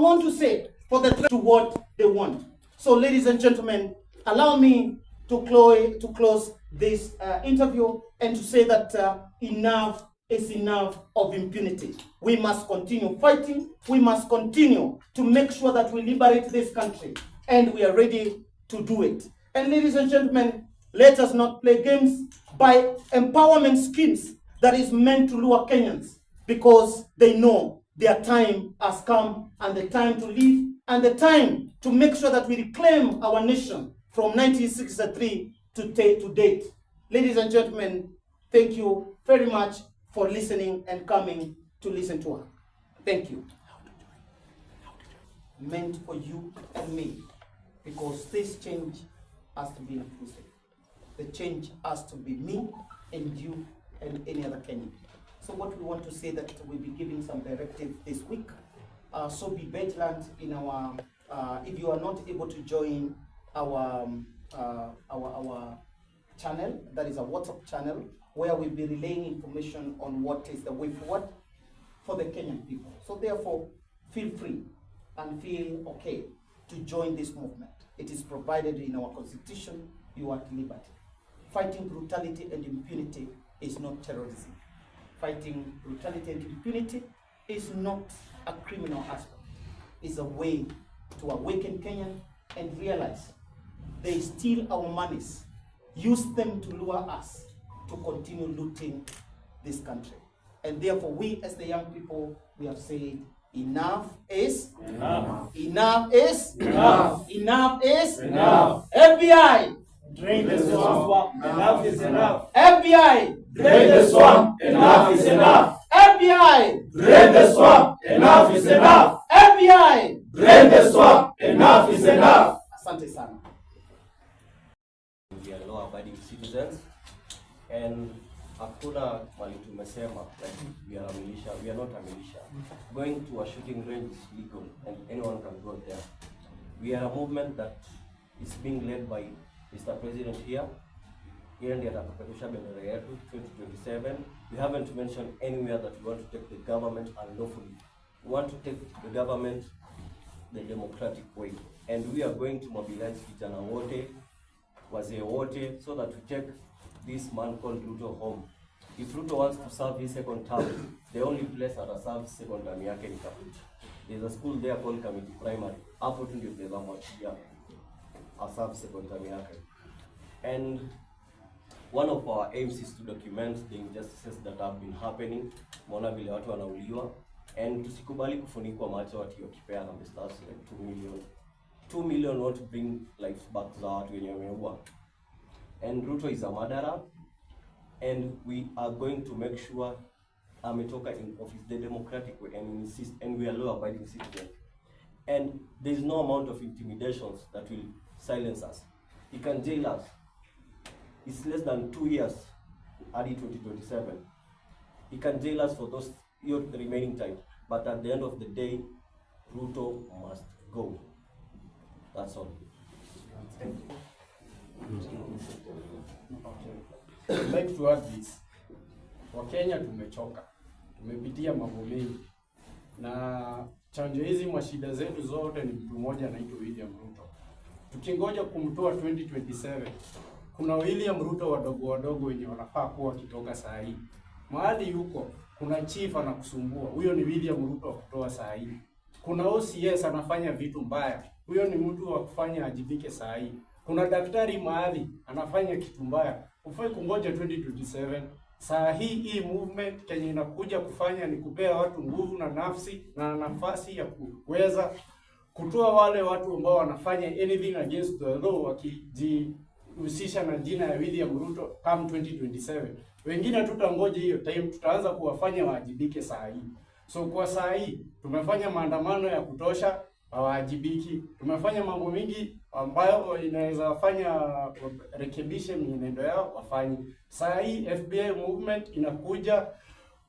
want to say for the to what they want. So, ladies and gentlemen, allow me to close this interview and to say that enough is enough of impunity. We must continue fighting. We must continue to make sure that we liberate this country, and we are ready to do it. And ladies and gentlemen, let us not play games by empowerment schemes that is meant to lure Kenyans, because they know their time has come, and the time to live, and the time to make sure that we reclaim our nation from 1963 to date. Ladies and gentlemen, thank you very much for listening and coming to listen to her. Thank you. Meant for you and me, because this change has to be inclusive. The change has to be me and you and any other Kenyan. So what we want to say that we'll be giving some directive this week. So be vigilant in our, if you are not able to join our channel, that is a WhatsApp channel, where we'll be relaying information on what is the way forward for the Kenyan people. So therefore, feel free and feel okay to join this movement. It is provided in our constitution, you are at liberty. Fighting brutality and impunity is not terrorism. Fighting brutality and impunity is not a criminal aspect. It's a way to awaken Kenyan and realize they steal our monies, use them to lure us to continue looting this country. And therefore, we as the young people, we have said, enough is enough. Enough is enough. Enough is enough. FBI, drain the swamp. Enough is enough. FBI, drain the swamp. Enough is enough. FBI, drain the swamp. Enough is enough. FBI, drain the swamp. Enough is enough. Asante sana. We are law-abiding citizens, and hakuna mali tumesema like we are a militia. We are not a militia. Going to a shooting range is legal, and anyone can go there. We are a movement that is being led by Mr. President here. Yeye ndiye atakapeperusha bendera yetu 2027. We haven't mentioned anywhere that we want to take the government unlawfully. We want to take the government the democratic way, and we are going to mobilize vijana wote, wazee wote, so that we take this man called Ruto home. If Ruto wants to serve his second term, the only place that serves second term yake ni Kamiti. There's a school there called Kamiti Primary. Hapo tu ndio tunaweza mwachia serve second term yake. And one of our aims is to document the injustices that have been happening. Mona vile watu wanauliwa, and tusikubali kufunikwa macho ati wakipea na stars like 2 million. 2 million want to bring life back za watu wenye wameua. And Ruto is a murderer, and we are going to make sure ametoka in office the democratic way, and insist, and we are law-abiding citizens. And there is no amount of intimidations that will silence us. He can jail us. It's less than 2 years, early 2027. He can jail us for those the remaining time. But at the end of the day, Ruto must go. That's all. Thank you. I'd like to add this. Wakenya tumechoka. Tumepitia mambo mengi. Na chanjo hizi mashida zetu zote ni mtu mmoja anaitwa William Ruto. Tukingoja kumtoa 2027, kuna William Ruto wadogo wenye wanafaa kuwa wakitoka saa hii. Mahali yuko, kuna chief anakusumbua. Huyo ni William Ruto wa kutoa saa hii. Kuna OCS anafanya vitu mbaya. Huyo ni mtu wa kufanya ajibike saa hii. Kuna daktari mahali anafanya kitu mbaya. Ufai kungoja 2027. Saa hii movement Kenya inakuja kufanya ni kupea watu nguvu na nafsi na nafasi ya kuweza kutoa wale watu ambao wanafanya anything against the law wakijihusisha na jina ya William Ruto come 2027. Wengine tutangoja hiyo time, tutaanza kuwafanya waajibike saa hii. So kwa saa hii tumefanya maandamano ya kutosha, hawajibiki. Tumefanya mambo mingi ambayo inaweza fanya rekebishe mienendo yao wafanye. Saa hii FBI movement inakuja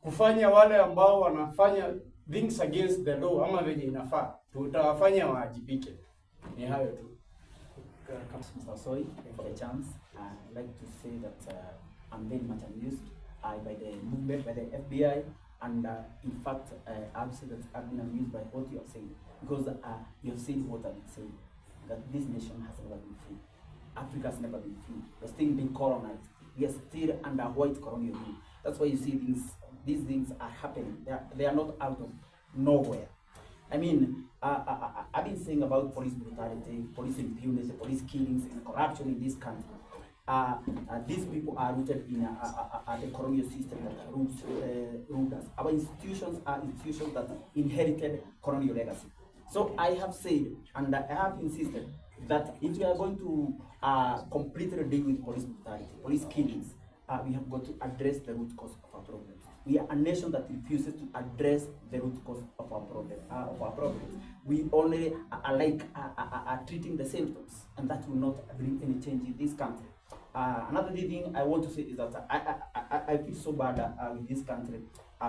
kufanya wale ambao wanafanya things against the law ama venye inafaa, tutawafanya waajibike. Ni hayo tu. Mr. Osoi, for the chance. I'd like to say that I'm very much amused by the movement, by the FBI, And in fact, I would say that I've been amused by what you have said, because you have said what I've been saying, that this nation has never been free. Africa has never been free. We're still being colonized. We are still under white colonial rule. That's why you see these things are happening. They are not out of nowhere. I mean, I've been saying about police brutality, police impunity, police killings, and corruption in this country. These people are rooted in the colonial system that ruled us. Our institutions are institutions that inherited colonial legacy. So I have said, and I have insisted, that if we are going to completely deal with police brutality, police killings, we have got to address the root cause of our problems. We are a nation that refuses to address the root cause of our problems. We only are treating the symptoms, and that will not bring any change in this country. Another thing I want to say is that I feel so bad with this country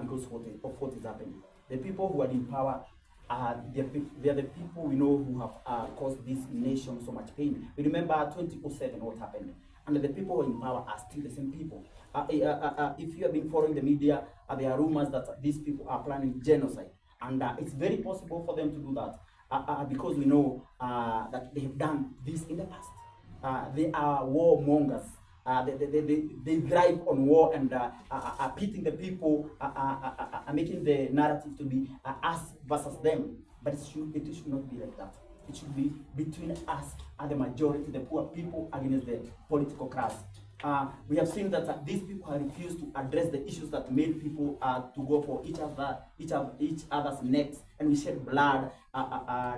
because of what is happening. The people who are in power, they are the people we know who have caused this nation so much pain. We remember 2007 what happened, and the people who are in power are still the same people. If you have been following the media, there are rumors that these people are planning genocide, and it's very possible for them to do that because we know that they have done this in the past. They are warmongers. They thrive on war and are pitting the people, making the narrative to be us versus them. But it should not be like that. It should be between us and the majority, the poor people, against the political class. We have seen that these people have refused to address the issues that made people to go for each other's necks, and we shed blood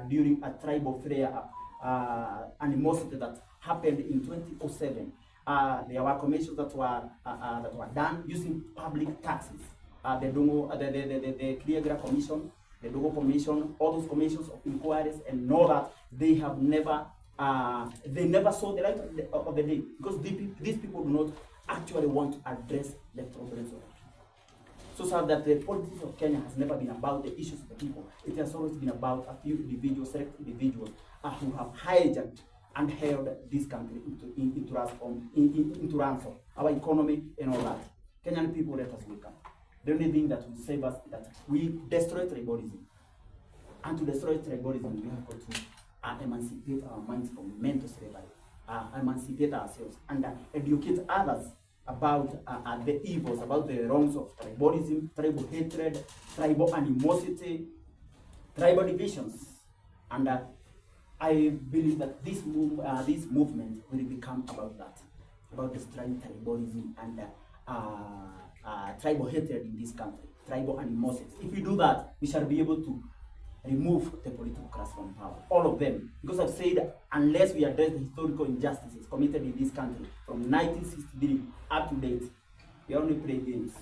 during a tribal flare animosity that happened in 2007. There were commissions that were done using public taxes. The Clear Grass Commission, the Dogo Commission, all those commissions of inquiries, and know that they have never saw the light of the day, because these people do not actually want to address the problems of the people. So sad that the politics of Kenya has never been about the issues of the people. It has always been about a few individuals, select individuals who have hijacked and held this country into ransom, our economy and all that. Kenyan people, let us wake up. The only thing that will save us is that we destroy tribalism. And to destroy tribalism, we have got to emancipate our minds from mental slavery, emancipate ourselves, and educate others about the evils, about the wrongs of tribalism, tribal hatred, tribal animosity, tribal divisions. And I believe that this movement will become about that, about destroying tribalism and tribal hatred in this country, tribal animosity. If we do that, we shall be able to remove the political class from power, all of them. Because I've said, unless we address the historical injustices committed in this country from 1963 up to date, we only play games.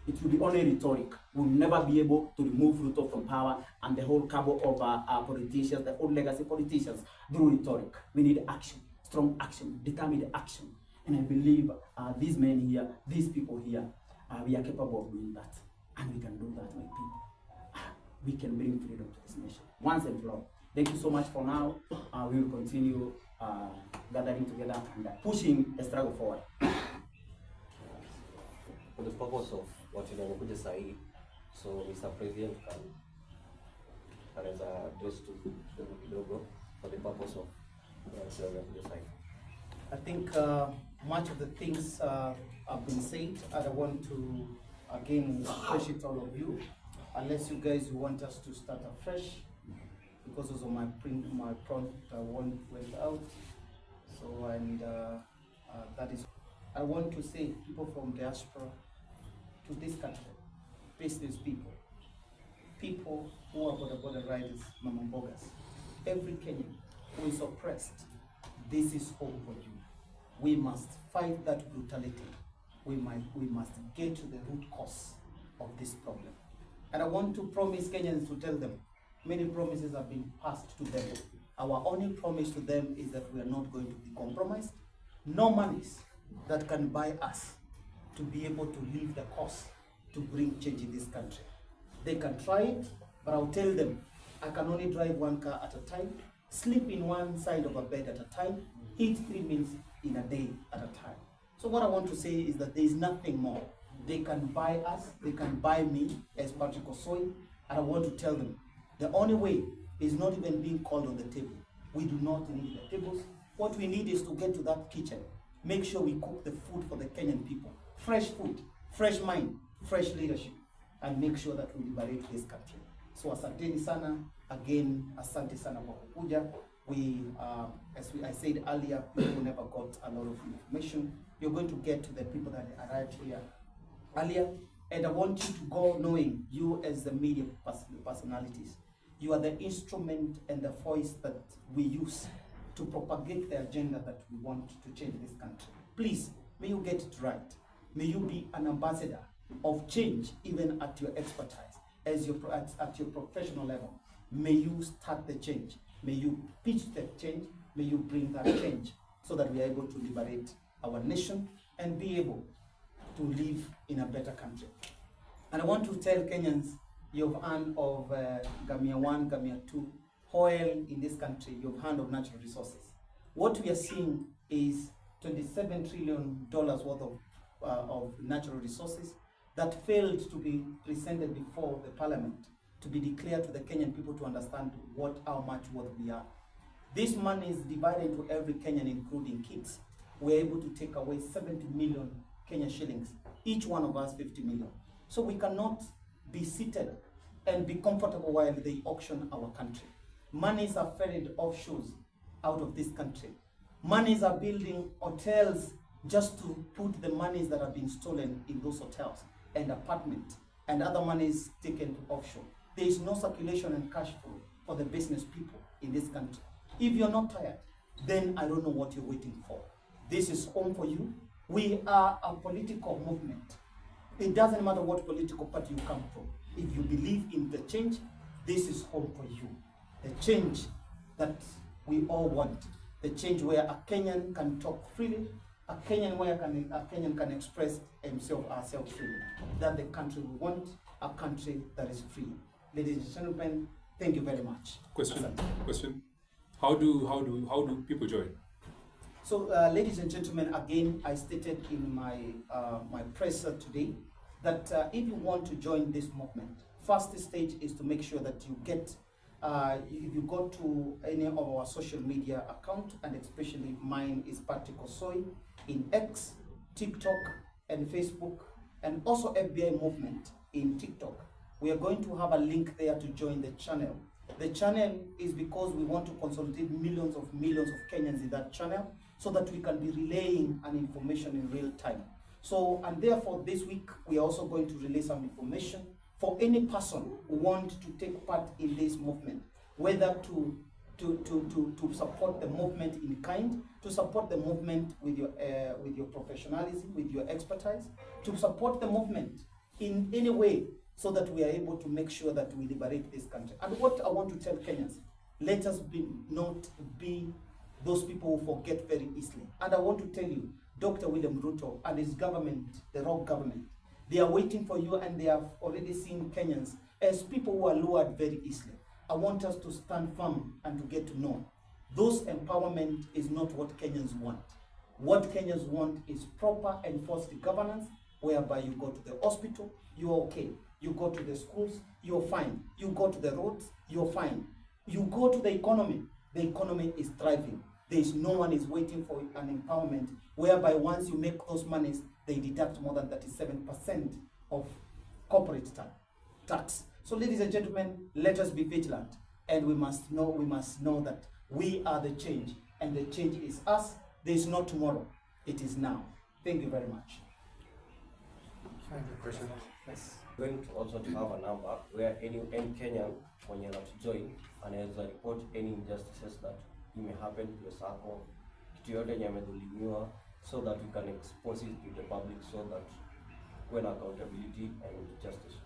It will be only rhetoric. We'll never be able to remove Ruto from power and the whole cabal of our politicians, the old legacy politicians, through rhetoric. We need action, strong action, determined action. And I believe these men here, these people here, we are capable of doing that. And we can do that, my people. We can bring freedom to this nation once and for all. Thank you so much for now. We will continue gathering together and pushing the struggle forward. For the purpose of what you know, say, so Mr. President can as a address to the logo for the purpose of say. I think much of the things have been said. I don't want to again question all of you, unless you guys want us to start afresh, because also my prompt went out. So and that is, I want to say, people from diaspora to this country, business people, people who are border riders, mama mbogas, every Kenyan who is oppressed, this is hope for you. We must fight that brutality. We must get to the root cause of this problem. And I want to promise Kenyans to tell them, many promises have been passed to them. Our only promise to them is that we are not going to be compromised. No monies that can buy us to be able to leave the cost to bring change in this country. They can try it, but I'll tell them, I can only drive one car at a time, sleep in one side of a bed at a time, eat 3 meals in a day at a time. So what I want to say is that there is nothing more They can buy us, they can buy me as Patrick Osoi, and I want to tell them, the only way is not even being called on the table. We do not need the tables. What we need is to get to that kitchen, make sure we cook the food for the Kenyan people. Fresh food, fresh mind, fresh leadership, and make sure that we liberate this country. So asanteni sana, again, asante sana kwa kukuja. I said earlier, people never got a lot of information. You're going to get to the people that arrived here earlier, and I want you to go knowing, you as the media personalities, you are the instrument and the voice that we use to propagate the agenda that we want to change this country. Please, may you get it right. May you be an ambassador of change, even at your expertise, at your professional level. May you start the change. May you pitch the change. May you bring that change so that we are able to liberate our nation and be able to live in a better country. And I want to tell Kenyans, you've heard of Gamia 1, Gamia 2, oil in this country, you've heard of natural resources. What we are seeing is $27 trillion worth of natural resources that failed to be presented before the parliament, to be declared to the Kenyan people to understand how much worth we are. This money is divided into every Kenyan, including kids. We're able to take away 70 million Kenyan shillings, each one of us 50 million. So we cannot be seated and be comfortable while they auction our country. Monies are ferried offshores out of this country. Monies are building hotels just to put the monies that have been stolen in those hotels and apartments, and other monies taken to offshore. There is no circulation and cash flow for the business people in this country. If you're not tired, then I don't know what you're waiting for. This is home for you. We are a political movement. It doesn't matter what political party you come from. If you believe in the change, this is home for you. The change that we all want. The change where a Kenyan can talk freely, a Kenyan can express himself or herself freely. That's the country we want, a country that is free. Ladies and gentlemen, thank you very much. Question. How do people join? So, ladies and gentlemen, again, I stated in my my presser today that if you want to join this movement, first stage is to make sure that you get, if you go to any of our social media account, and especially mine is Patrick Osoi in X, TikTok, and Facebook, and also FBI movement in TikTok. We are going to have a link there to join the channel. The channel is because we want to consolidate millions of Kenyans in that channel so that we can be relaying an information in real time. So, and therefore this week we are also going to relay some information for any person who wants to take part in this movement, whether to support the movement in kind, to support the movement with your professionalism, with your expertise, to support the movement in any way, so that we are able to make sure that we liberate this country. And what I want to tell Kenyans, let us not be those people who forget very easily. And I want to tell you, Dr. William Ruto and his government, the Rock government, they are waiting for you, and they have already seen Kenyans as people who are lured very easily. I want us to stand firm and to get to know. Those empowerment is not what Kenyans want. What Kenyans want is proper enforced governance, whereby you go to the hospital, you're okay. You go to the schools, you're fine. You go to the roads, you're fine. You go to the economy is thriving. There is no one is waiting for an empowerment, whereby once you make those monies, they deduct more than 37% of corporate tax. So ladies and gentlemen, let us be vigilant, and we must know that we are the change, and the change is us. There is no tomorrow, it is now. Thank you very much. Question. Yes. Going to also to have a number where any Kenyan when you have to join anaweza report any injustices that may happen to your circle, kitu yote yenye amedhulumiwa, so that we can expose it to the public, so that when accountability and justice.